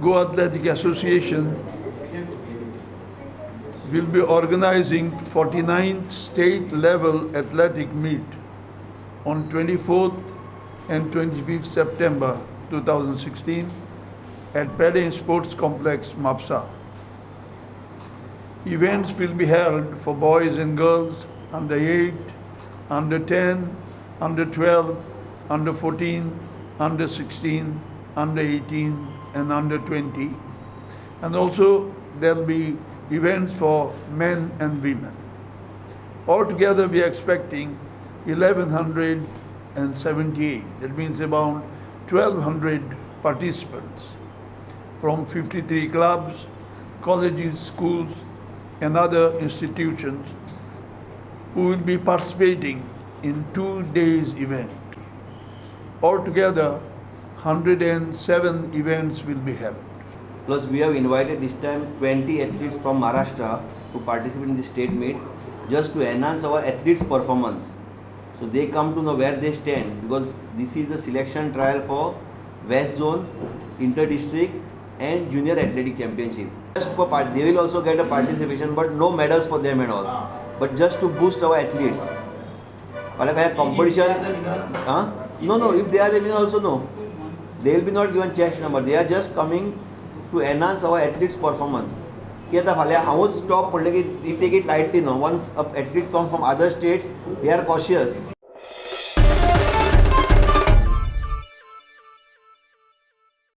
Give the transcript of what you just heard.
Goa Athletic Association will be organizing 49th state level athletic meet on 24th and 25th September 2016 at PEDDEM Sports Complex, Mapsa. Events will be held for boys and girls under 8, under 10, under 12, under 14, under 16, under 18 and under 20. And also there will be events for men and women. Altogether we are expecting 1178, that means about 1200 participants from 53 clubs, colleges, schools and other institutions who will be participating in 2 days event. Altogether 107 events will be held. Plus we have invited this time 20 athletes from Maharashtra to participate in the state meet just to enhance our athletes' performance. So they come to know where they stand, because this is the selection trial for West Zone, Inter-District and Junior Athletic Championship. Just for they will also get a participation, but no medals for them and all. But just to boost our athletes. Like a competition. No, if they are the winner also no. They will be not given checks number. They are just coming to enhance our athletes' performance. We take it lightly now. Once an athlete comes from other states, they are cautious.